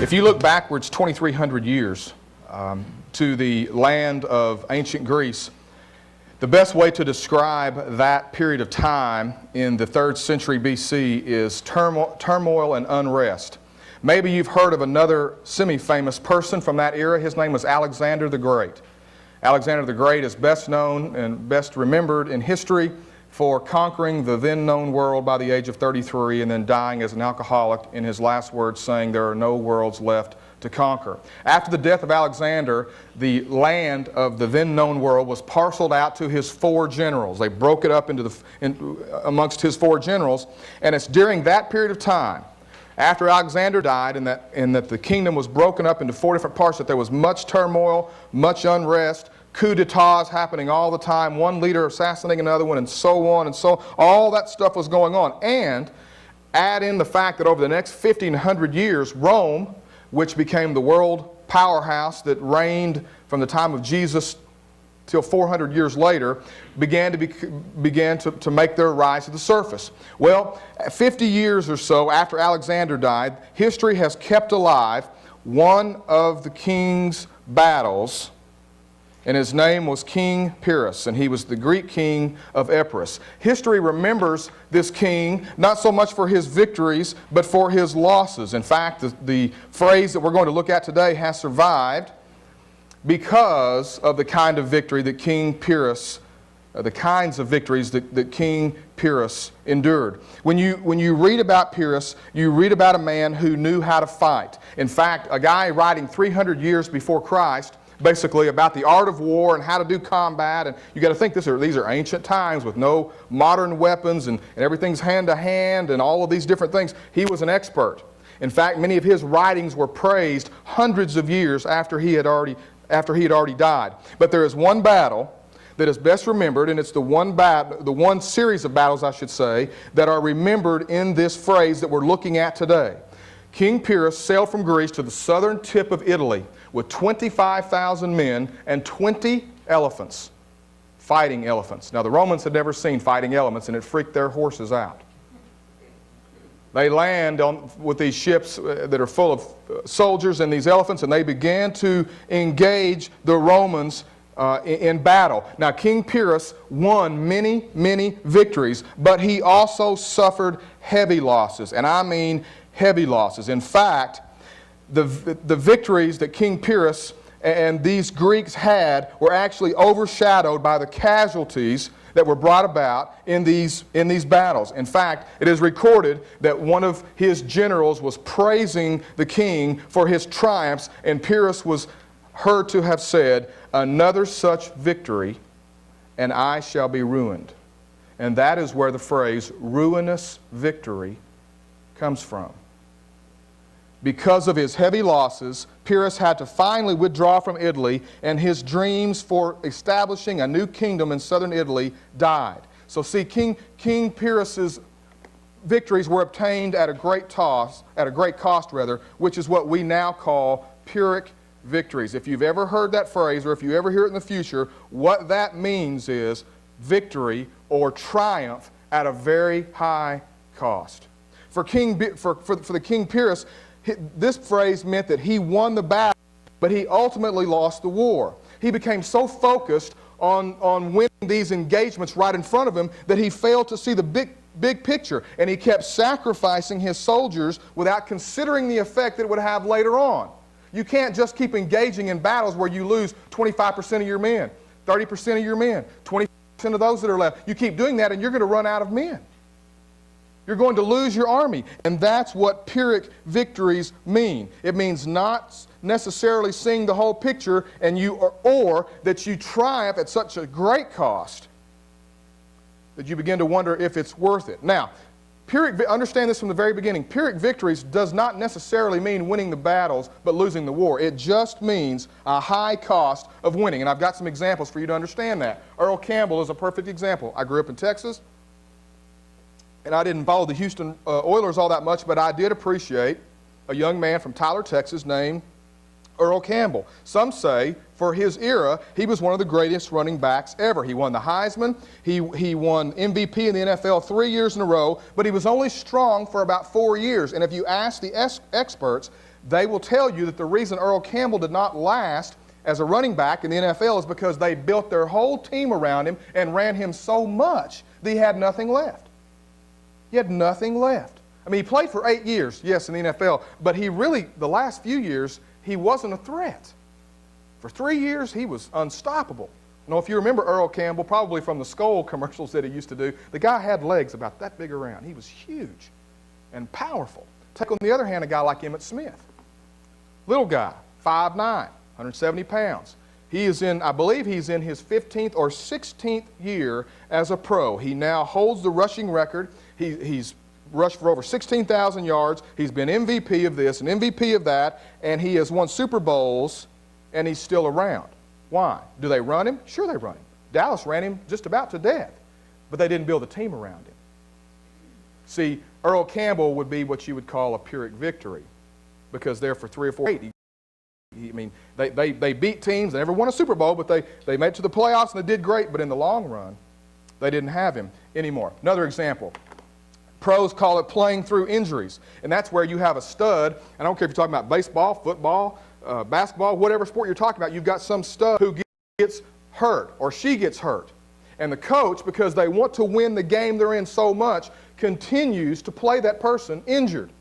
If you look backwards 2,300 years to the land of ancient Greece, the best way to describe that period of time in the 3rd century BC is turmoil and unrest. Maybe you've heard of another semi-famous person from that era. His name was Alexander the Great. Alexander the Great is best known and best remembered in history for conquering the then known world by the age of 33 and then dying as an alcoholic, in his last words saying, "There are no worlds left to conquer." After the death of Alexander, the land of the then known world was parceled out to his 4 generals. They broke it up amongst his 4 generals, and it's during that period of time, after Alexander died and that the kingdom was broken up into 4 different parts, that there was much turmoil, much unrest, coup d'etats happening all the time, one leader assassinating another one, and so on and so on. All that stuff was going on. And add in the fact that over the next 1,500 years, Rome, which became the world powerhouse that reigned from the time of Jesus till 400 years later, began to make their rise to the surface. Well, 50 years or so after Alexander died, history has kept alive one of the king's battles, and his name was King Pyrrhic, and he was the Greek king of Epirus. History remembers this king not so much for his victories, but for his losses. In fact, the phrase that we're going to look at today has survived because of the kind of victory that King Pyrrhic, the kinds of victories that King Pyrrhic endured. When you read about Pyrrhic, you read about a man who knew how to fight. In fact, a guy writing 300 years before Christ, basically about the art of war and how to do combat. And you got to think these are ancient times with no modern weapons and everything's hand to hand and all of these different things. He was an expert. In fact, many of his writings were praised hundreds of years after he had already died. But there is one battle that is best remembered, and it's the one series of battles, I should say, that are remembered in this phrase that we're looking at today. King Pyrrhic sailed from Greece to the southern tip of Italy with 25,000 men and 20 elephants, fighting elephants. Now, the Romans had never seen fighting elephants, and it freaked their horses out. They land with these ships that are full of soldiers and these elephants, and they began to engage the Romans in battle. Now, King Pyrrhic won many, many victories, but he also suffered heavy losses, and I mean heavy losses. In fact, the victories that King Pyrrhic and these Greeks had were actually overshadowed by the casualties that were brought about in these battles. In fact, it is recorded that one of his generals was praising the king for his triumphs, and Pyrrhic was heard to have said, "Another such victory, and I shall be ruined." And that is where the phrase ruinous victory comes from. Because of his heavy losses, Pyrrhic had to finally withdraw from Italy, and his dreams for establishing a new kingdom in southern Italy died. So see, King Pyrrhic's victories were obtained at a great cost, which is what we now call Pyrrhic victories. If you've ever heard that phrase, or if you ever hear it in the future, what that means is victory or triumph at a very high cost. For the King Pyrrhic, this phrase meant that he won the battle, but he ultimately lost the war. He became so focused on winning these engagements right in front of him that he failed to see the big picture, and he kept sacrificing his soldiers without considering the effect that it would have later on. You can't just keep engaging in battles where you lose 25% of your men, 30% of your men, 20% of those that are left. You keep doing that and you're going to run out of men. You're going to lose your army. And that's what Pyrrhic victories mean. It means not necessarily seeing the whole picture or that you triumph at such a great cost that you begin to wonder if it's worth it. Now, understand this from the very beginning. Pyrrhic victories does not necessarily mean winning the battles but losing the war. It just means a high cost of winning. And I've got some examples for you to understand that. Earl Campbell is a perfect example. I grew up in Texas, and I didn't follow the Houston Oilers all that much, but I did appreciate a young man from Tyler, Texas named Earl Campbell. Some say for his era, he was one of the greatest running backs ever. He won the Heisman. He won MVP in the NFL 3 years in a row, but he was only strong for about 4 years. And if you ask the experts, they will tell you that the reason Earl Campbell did not last as a running back in the NFL is because they built their whole team around him and ran him so much that he had nothing left. He had nothing left. I mean, he played for 8 years, yes, in the NFL, but he really, the last few years, he wasn't a threat. For 3 years, he was unstoppable. Now, if you remember Earl Campbell, probably from the Skoll commercials that he used to do, the guy had legs about that big around. He was huge and powerful. Take, on the other hand, a guy like Emmitt Smith. Little guy, 5'9", 170 pounds. He is in, I believe he's in his 15th or 16th year as a pro. He now holds the rushing record. He's rushed for over 16,000 yards. He's been MVP of this and MVP of that, and he has won Super Bowls, and he's still around. Why? Do they run him? Sure they run him. Dallas ran him just about to death, but they didn't build a team around him. See, Earl Campbell would be what you would call a Pyrrhic victory, because there for 3 or 4 8. I mean, they beat teams. They never won a Super Bowl, but they made it to the playoffs, and they did great, but in the long run, they didn't have him anymore. Another example. Pros call it playing through injuries, and that's where you have a stud. And I don't care if you're talking about baseball, football, basketball, whatever sport you're talking about, you've got some stud who gets hurt or she gets hurt. And the coach, because they want to win the game they're in so much, continues to play that person injured.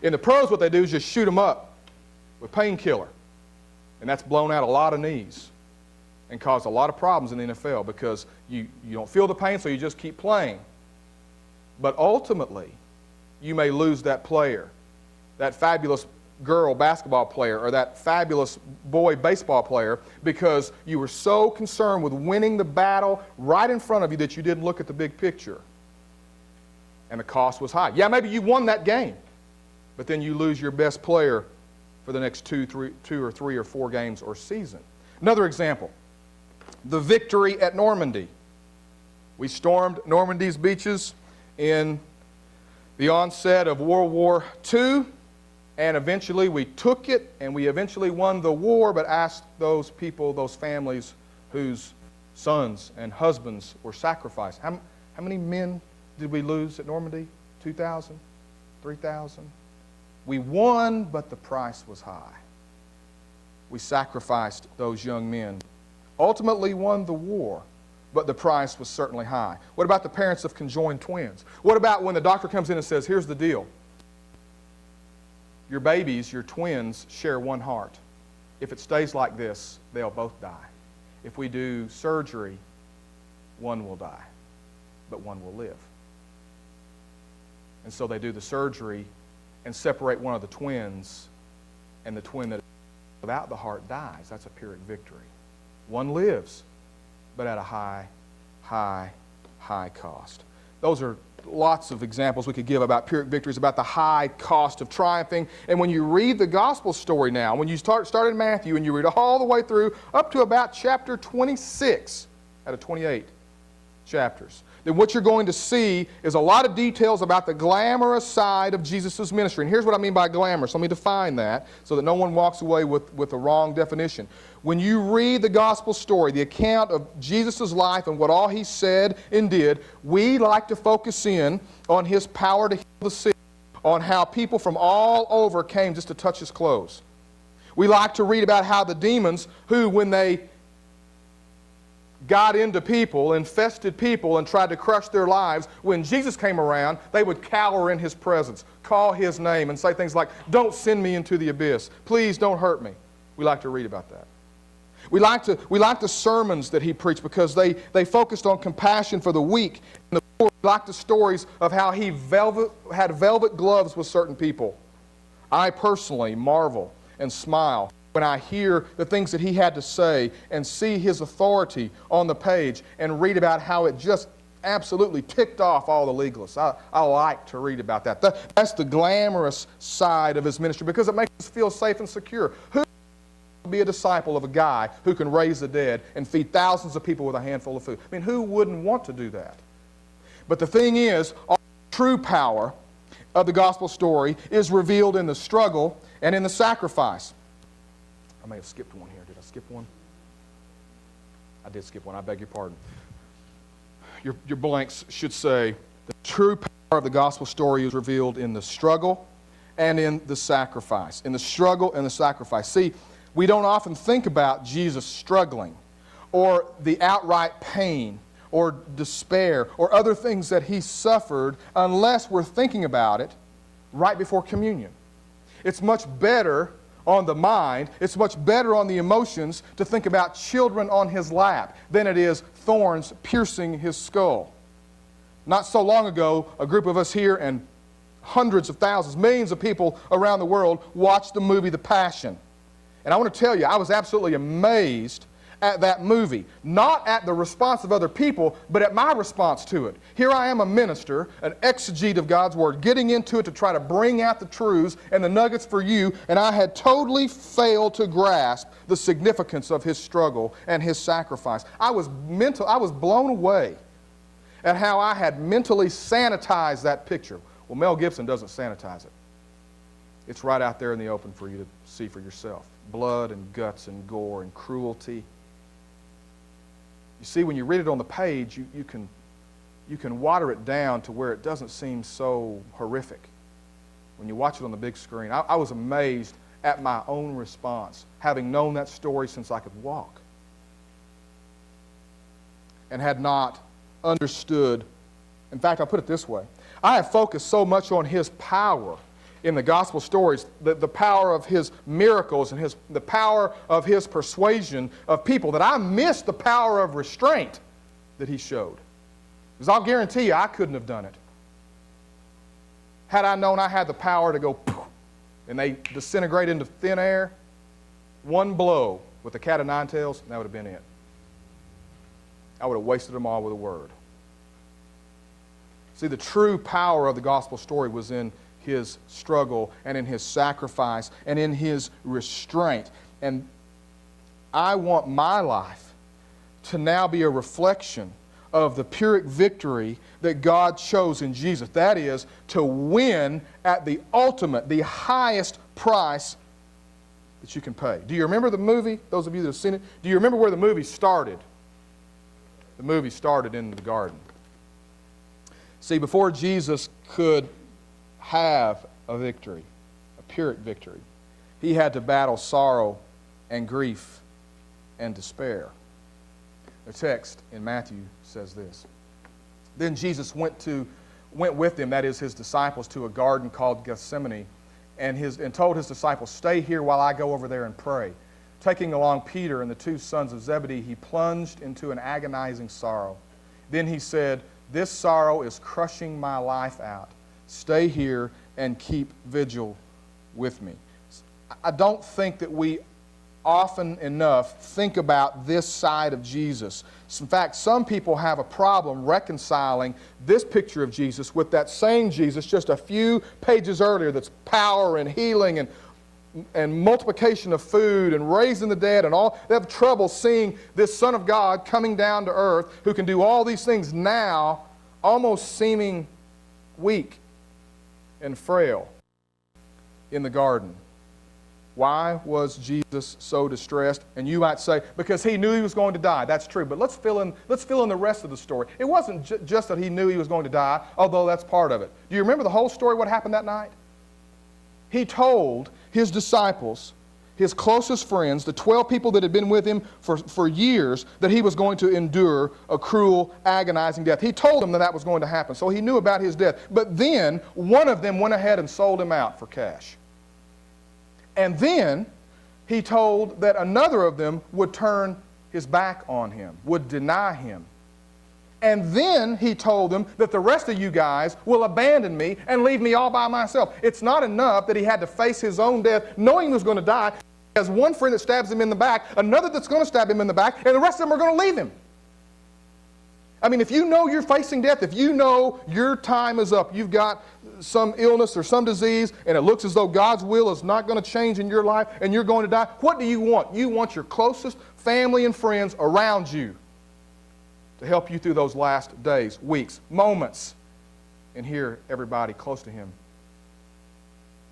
In the pros, what they do is just shoot them up with painkiller. And that's blown out a lot of knees and caused a lot of problems in the NFL because you don't feel the pain, so you just keep playing. But ultimately, you may lose that player, that fabulous girl basketball player or that fabulous boy baseball player, because you were so concerned with winning the battle right in front of you that you didn't look at the big picture. And the cost was high. Yeah, maybe you won that game, but then you lose your best player for the next 2 or 3 or 4 games or season. Another example, the victory at Normandy. We stormed Normandy's beaches in the onset of World War II, and eventually we took it, and we eventually won the war, but asked those people, those families whose sons and husbands were sacrificed. How many men did we lose at Normandy? 2,000? 3,000? We won, but the price was high. We sacrificed those young men. Ultimately won the war, but the price was certainly high. What about the parents of conjoined twins? What about when the doctor comes in and says, here's the deal. Your babies, your twins, share one heart. If it stays like this, they'll both die. If we do surgery, one will die, but one will live. And so they do the surgery and separate one of the twins, and the twin that is without the heart dies. That's a Pyrrhic victory. One lives, but at a high cost. Those are lots of examples we could give about Pyrrhic victories, about the high cost of triumphing. And when you read the gospel story now, when you start in Matthew and you read all the way through up to about chapter 26 out of 28 chapters, then what you're going to see is a lot of details about the glamorous side of Jesus' ministry. And here's what I mean by glamorous. Let me define that so that no one walks away with a wrong definition. When you read the gospel story, the account of Jesus' life and what all he said and did, we like to focus in on his power to heal the sick, on how people from all over came just to touch his clothes. We like to read about how the demons, who when they got into people, infested people, and tried to crush their lives, when Jesus came around, they would cower in his presence, call his name, and say things like, don't send me into the abyss. Please don't hurt me. We like to read about that. We like the sermons that he preached because they focused on compassion for the weak and the poor. We like the stories of how he had velvet gloves with certain people. I personally marvel and smile when I hear the things that he had to say and see his authority on the page and read about how it just absolutely ticked off all the legalists. I like to read about that. That's the glamorous side of his ministry because it makes us feel safe and secure. Who would be a disciple of a guy who can raise the dead and feed thousands of people with a handful of food? I mean, who wouldn't want to do that? But the thing is, all the true power of the gospel story is revealed in the struggle and in the sacrifice. I may have skipped one here. Did I skip one? I did skip one. I beg your pardon. Your blanks should say, the true power of the gospel story is revealed in the struggle and in the sacrifice. In the struggle and the sacrifice. See, we don't often think about Jesus struggling or the outright pain or despair or other things that he suffered unless we're thinking about it right before communion. It's much better on the mind, it's much better on the emotions to think about children on his lap than it is thorns piercing his skull. Not so long ago, a group of us here and hundreds of thousands, millions of people around the world watched the movie The Passion. And I want to tell you, I was absolutely amazed at that movie. Not at the response of other people, but at my response to it. Here I am, a minister, an exegete of God's Word, getting into it to try to bring out the truths and the nuggets for you, and I had totally failed to grasp the significance of his struggle and his sacrifice. I was blown away at how I had mentally sanitized that picture. Well, Mel Gibson doesn't sanitize it. It's right out there in the open for you to see for yourself. Blood and guts and gore and cruelty. You see, when you read it on the page, you can water it down to where it doesn't seem so horrific. When you watch it on the big screen, I was amazed at my own response, having known that story since I could walk, and had not understood. In fact, I'll put it this way. I have focused so much on his power in the gospel stories, the power of his miracles and the power of his persuasion of people, that I missed the power of restraint that he showed. Because I'll guarantee you, I couldn't have done it. Had I known I had the power to go poof, and they disintegrate into thin air, one blow with the cat of nine tails, that would have been it. I would have wasted them all with a word. See, the true power of the gospel story was in his struggle and in his sacrifice and in his restraint. And I want my life to now be a reflection of the Pyrrhic victory that God chose in Jesus. That is, to win at the ultimate, the highest price that you can pay. Do you remember the movie? Those of you that have seen it, do you remember where the movie started? The movie started in the garden. See, before Jesus could have a victory, a Pyrrhic victory, he had to battle sorrow and grief and despair. The text in Matthew says this. Then Jesus went with him, that is his disciples, to a garden called Gethsemane, and told his disciples, "Stay here while I go over there and pray." Taking along Peter and the two sons of Zebedee, he plunged into an agonizing sorrow. Then he said, "This sorrow is crushing my life out. Stay here and keep vigil with me." I don't think that we often enough think about this side of Jesus. In fact, some people have a problem reconciling this picture of Jesus with that same Jesus just a few pages earlier, that's power and healing and multiplication of food and raising the dead and all. They have trouble seeing this Son of God coming down to earth who can do all these things now, almost seeming weak and frail in the garden. Why was Jesus so distressed? And you might say, because he knew he was going to die. That's true. But let's fill in the rest of the story. It wasn't just that he knew he was going to die, although that's part of it. Do you remember the whole story, what happened that night? He told his disciples, his closest friends, the 12 people that had been with him for years, that he was going to endure a cruel, agonizing death. He told them that was going to happen, so he knew about his death. But then one of them went ahead and sold him out for cash. And then he told that another of them would turn his back on him, would deny him. And then he told them that the rest of you guys will abandon me and leave me all by myself. It's not enough that he had to face his own death knowing he was going to die. He has one friend that stabs him in the back, another that's going to stab him in the back, and the rest of them are going to leave him. I mean, if you know you're facing death, if you know your time is up, you've got some illness or some disease, and it looks as though God's will is not going to change in your life and you're going to die, what do you want? You want your closest family and friends around you to help you through those last days, weeks, moments. And here, everybody close to him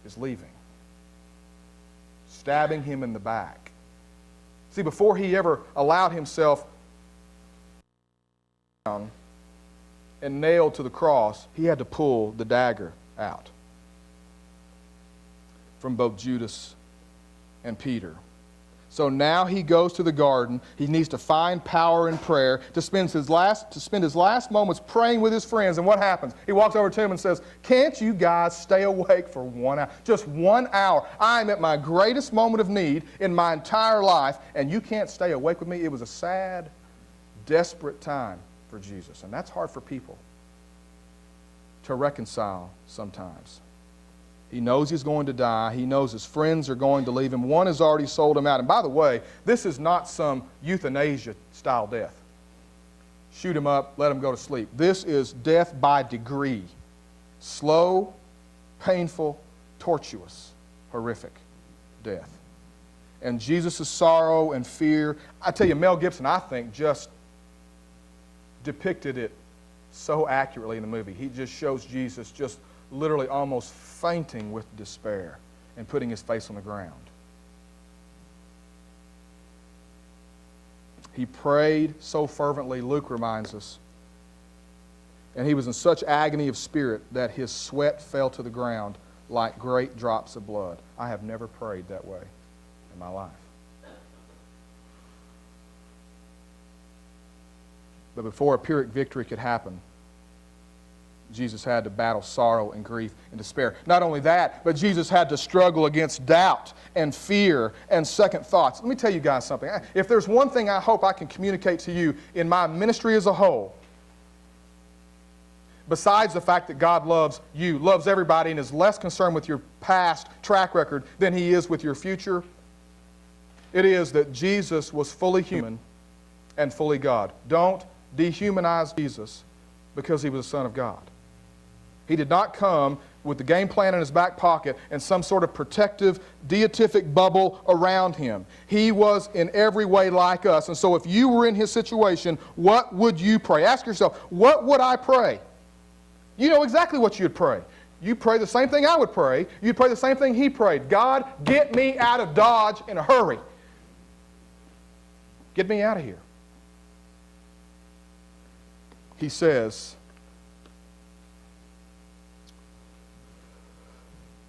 is leaving, stabbing him in the back. See, before he ever allowed himself down and nailed to the cross, he had to pull the dagger out from both Judas and Peter. So now he goes to the garden. He needs to find power in prayer to spend his last moments praying with his friends. And what happens? He walks over to him and says, "Can't you guys stay awake for 1 hour? Just 1 hour. I'm at my greatest moment of need in my entire life, and you can't stay awake with me." It was a sad, desperate time for Jesus. And that's hard for people to reconcile sometimes. He knows he's going to die. He knows his friends are going to leave him. One has already sold him out. And by the way, this is not some euthanasia-style death. Shoot him up, let him go to sleep. This is death by degree. Slow, painful, tortuous, horrific death. And Jesus' sorrow and fear, I tell you, Mel Gibson, I think, just depicted it so accurately in the movie. He just shows Jesus just literally almost fainting with despair and putting his face on the ground. He prayed so fervently, Luke reminds us, and he was in such agony of spirit that his sweat fell to the ground like great drops of blood. I have never prayed that way in my life. But before a Pyrrhic victory could happen, Jesus had to battle sorrow and grief and despair. Not only that, but Jesus had to struggle against doubt and fear and second thoughts. Let me tell you guys something. If there's one thing I hope I can communicate to you in my ministry as a whole, besides the fact that God loves you, loves everybody, and is less concerned with your past track record than he is with your future, it is that Jesus was fully human and fully God. Don't dehumanize Jesus because he was the Son of God. He did not come with the game plan in his back pocket and some sort of protective, beatific bubble around him. He was in every way like us. And so if you were in his situation, what would you pray? Ask yourself, what would I pray? You know exactly what you'd pray. You'd pray the same thing I would pray. You'd pray the same thing he prayed. God, get me out of Dodge in a hurry. Get me out of here. He says,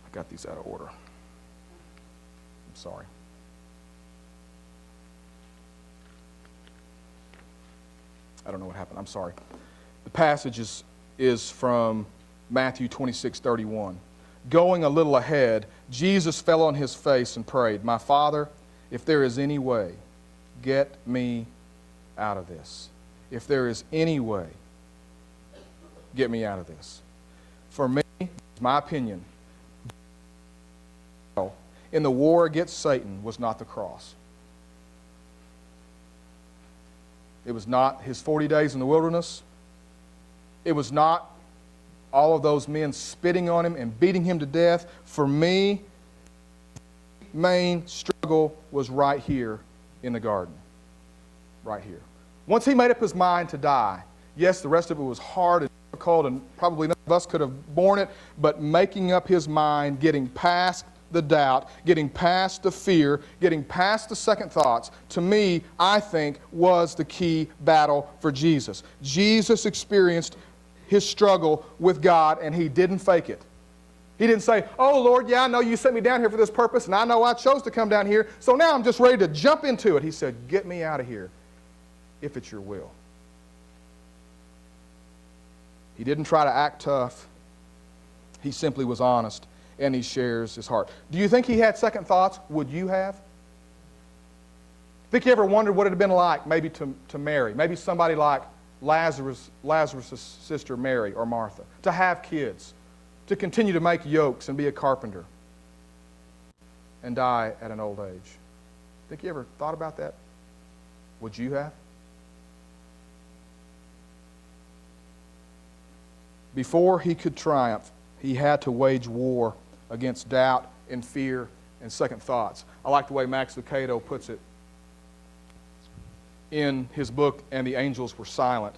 I got these out of order. I'm sorry. I don't know what happened. I'm sorry. The passage is from Matthew 26:31. Going a little ahead, Jesus fell on his face and prayed, "My Father, if there is any way, get me out of this. If there is any way, get me out of this." For me, my opinion, in the war against Satan was not the cross. It was not his 40 days in the wilderness. It was not all of those men spitting on him and beating him to death. For me, the main struggle was right here in the garden. Right here. Once he made up his mind to die, yes, the rest of it was hard and difficult, and probably none of us could have borne it, but making up his mind, getting past the doubt, getting past the fear, getting past the second thoughts, to me, I think, was the key battle for Jesus. Jesus experienced his struggle with God, and he didn't fake it. He didn't say, "Oh, Lord, yeah, I know you sent me down here for this purpose, and I know I chose to come down here, so now I'm just ready to jump into it." He said, "Get me out of here, if it's your will." He didn't try to act tough. He simply was honest, and he shares his heart. Do you think he had second thoughts? Would you have? Think you ever wondered what it had been like maybe to Mary, maybe somebody like Lazarus' sister Mary or Martha, to have kids, to continue to make yokes and be a carpenter and die at an old age? Think you ever thought about that? Would you have? Before he could triumph, he had to wage war against doubt and fear and second thoughts. I like the way Max Lucado puts it in his book, And the Angels Were Silent.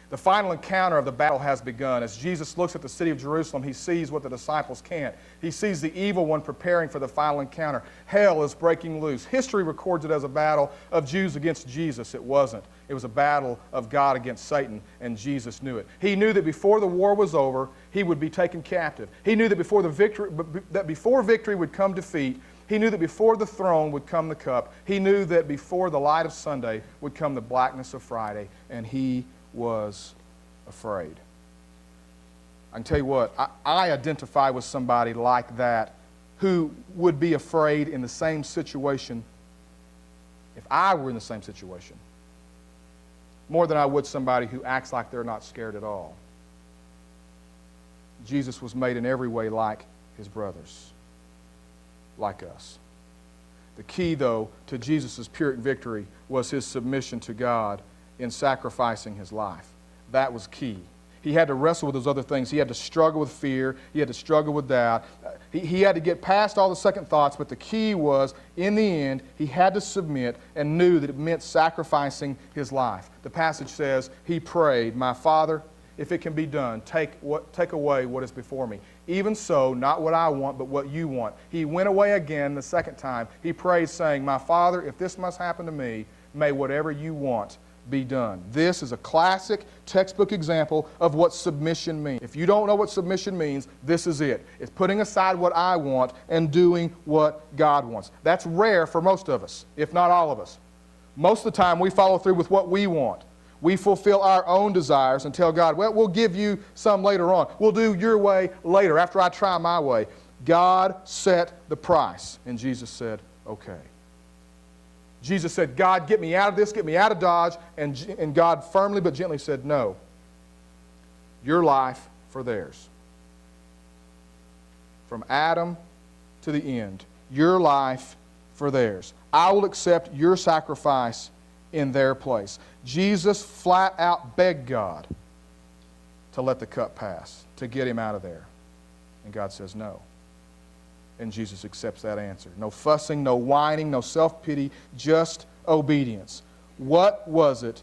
The final encounter of the battle has begun. As Jesus looks at the city of Jerusalem, he sees what the disciples can't. He sees the evil one preparing for the final encounter. Hell is breaking loose. History records it as a battle of Jews against Jesus. It wasn't. It was a battle of God against Satan, and Jesus knew it. He knew that before the war was over, he would be taken captive. He knew that before victory would come defeat. He knew that before the throne would come the cup. He knew that before the light of Sunday would come the blackness of Friday, and he was afraid. I can tell you what, I identify with somebody like that who would be afraid in the same situation if I were in the same situation, more than I would somebody who acts like they're not scared at all. Jesus was made in every way like his brothers, like us. The key, though, to Jesus' Pyrrhic victory was his submission to God in sacrificing his life. That was key. He had to wrestle with those other things. He had to struggle with fear. He had to struggle with doubt. He had to get past all the second thoughts, but the key was, in the end, he had to submit and knew that it meant sacrificing his life. The passage says, he prayed, "My Father, if it can be done, take away what is before me. Even so, not what I want, but what you want." He went away again the second time. He prayed, saying, "My Father, if this must happen to me, may whatever you want be done." This is a classic textbook example of what submission means. If you don't know what submission means, this is it. It's putting aside what I want and doing what God wants. That's rare for most of us, if not all of us. Most of the time, we follow through with what we want. We fulfill our own desires and tell God, "Well, we'll give you some later on. We'll do your way later, after I try my way." God set the price, and Jesus said, "Okay." Jesus said, "God, get me out of this, get me out of Dodge," and God firmly but gently said, "No. Your life for theirs." From Adam to the end, your life for theirs. I will accept your sacrifice in their place. Jesus flat out begged God to let the cup pass, to get him out of there. And God says no. And Jesus accepts that answer. No fussing, no whining, no self-pity, just obedience. What was it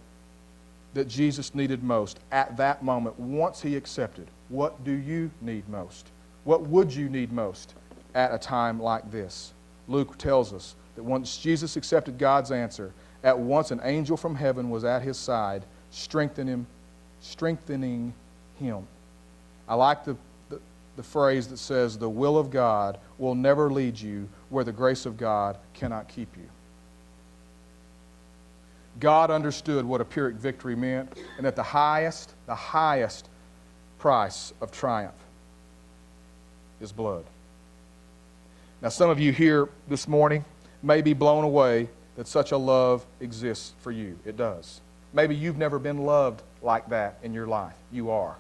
that Jesus needed most at that moment once he accepted? What do you need most? What would you need most at a time like this? Luke tells us that once Jesus accepted God's answer, at once an angel from heaven was at his side, strengthening him. I like the phrase that says, "The will of God will never lead you where the grace of God cannot keep you." God understood what a Pyrrhic victory meant, and that the highest price of triumph is blood. Now, some of you here this morning may be blown away that such a love exists for you. It does. Maybe you've never been loved like that in your life. You are.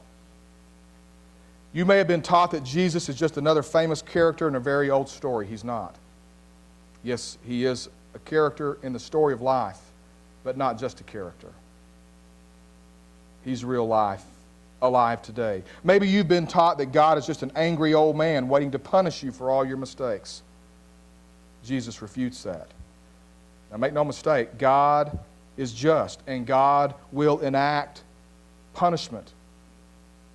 You may have been taught that Jesus is just another famous character in a very old story. He's not. Yes, he is a character in the story of life, but not just a character. He's real life, alive today. Maybe you've been taught that God is just an angry old man waiting to punish you for all your mistakes. Jesus refutes that. Now, make no mistake, God is just, and God will enact punishment.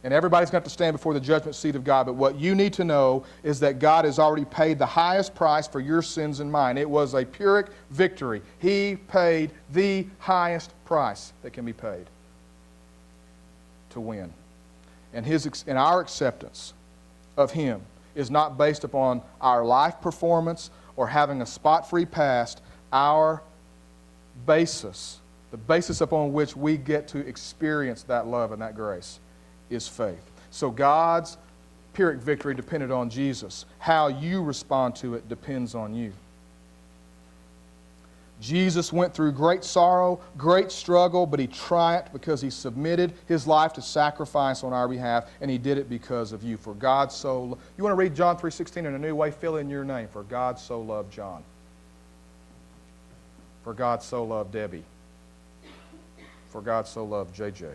And everybody's going to have to stand before the judgment seat of God. But what you need to know is that God has already paid the highest price for your sins and mine. It was a Pyrrhic victory. He paid the highest price that can be paid to win. And our acceptance of him is not based upon our life performance or having a spot-free past. Our basis, the basis upon which we get to experience that love and that grace, is faith. So God's Pyrrhic victory depended on Jesus. How you respond to it depends on you. Jesus went through great sorrow, great struggle, but he triumphed because he submitted his life to sacrifice on our behalf, and he did it because of you. For God so... You want to read John 3:16 in a new way? Fill in your name. For God so loved John. For God so loved Debbie. For God so loved JJ.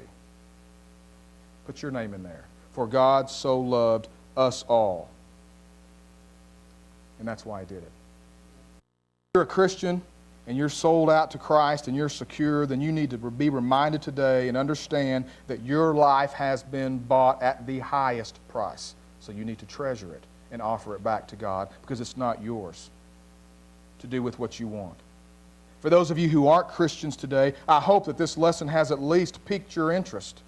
Put your name in there. For God so loved us all. And that's why He did it. If you're a Christian and you're sold out to Christ and you're secure, then you need to be reminded today and understand that your life has been bought at the highest price. So you need to treasure it and offer it back to God, because it's not yours to do with what you want. For those of you who aren't Christians today, I hope that this lesson has at least piqued your interest.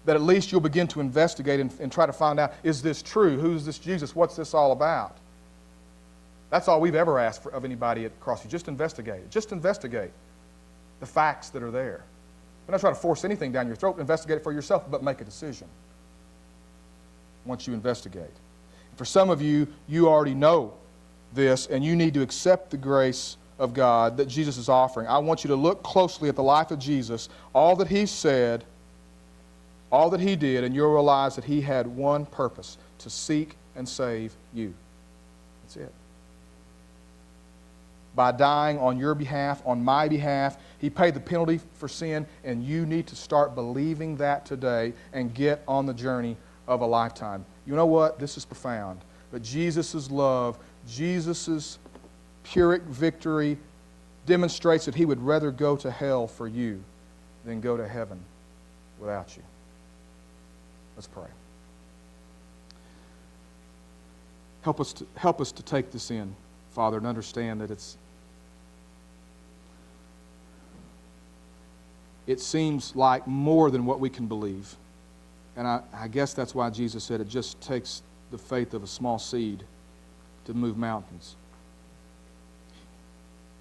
That at least you'll begin to investigate and try to find out, is this true? Who's this Jesus? What's this all about? That's all we've ever asked of anybody at Crossview. Just investigate it. Just investigate the facts that are there. We're not trying to force anything down your throat. Investigate it for yourself, but make a decision once you investigate. For some of you, you already know this, and you need to accept the grace of God that Jesus is offering. I want you to look closely at the life of Jesus, all that He said, all that He did, and you'll realize that He had one purpose: to seek and save you. That's it. By dying on your behalf, on my behalf, He paid the penalty for sin, and you need to start believing that today and get on the journey of a lifetime. You know what? This is profound. But Jesus' love, Jesus' Pyrrhic victory demonstrates that He would rather go to hell for you than go to heaven without you. Let's pray. Help us to take this in, Father, and understand that it seems like more than what we can believe. And I guess that's why Jesus said it just takes the faith of a small seed to move mountains.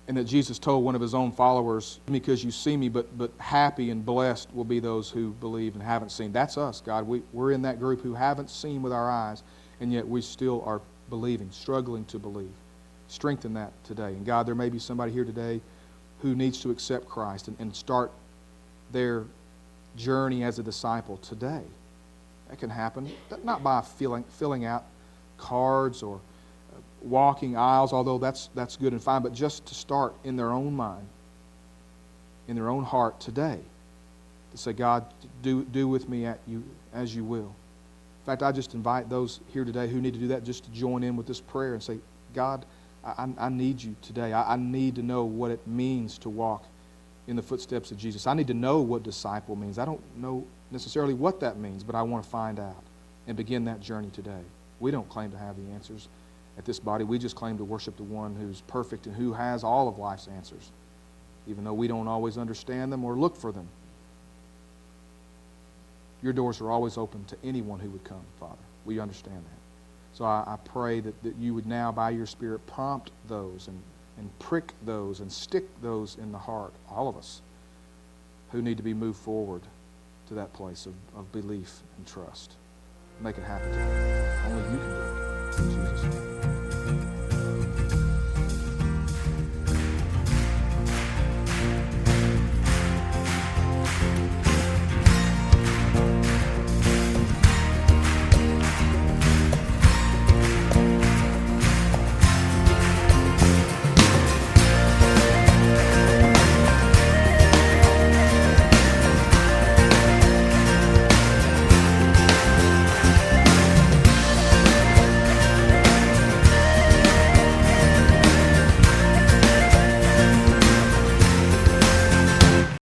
And that Jesus told one of His own followers, because you see me, but happy and blessed will be those who believe and haven't seen. That's us, God. We're in that group who haven't seen with our eyes, and yet we still are believing, struggling to believe. Strengthen that today. And God, there may be somebody here today who needs to accept Christ and start their journey as a disciple today. That can happen, not by filling out cards or walking aisles, although that's good and fine, but just to start in their own mind, in their own heart today, to say, God, do with me as you will. In fact, I just invite those here today who need to do that just to join in with this prayer and say, God, I need you today. I need to know what it means to walk in the footsteps of Jesus. I need to know what disciple means. I don't know necessarily what that means, but I want to find out and begin that journey today. We don't claim to have the answers at this body. We just claim to worship the one who's perfect and who has all of life's answers, even though we don't always understand them or look for them. Your doors are always open to anyone who would come, Father. We understand that. So I pray that you would now, by your Spirit, prompt those and prick those and stick those in the heart, all of us, who need to be moved forward to that place of belief and trust. Make it happen today. Only you can do it. In Jesus' name.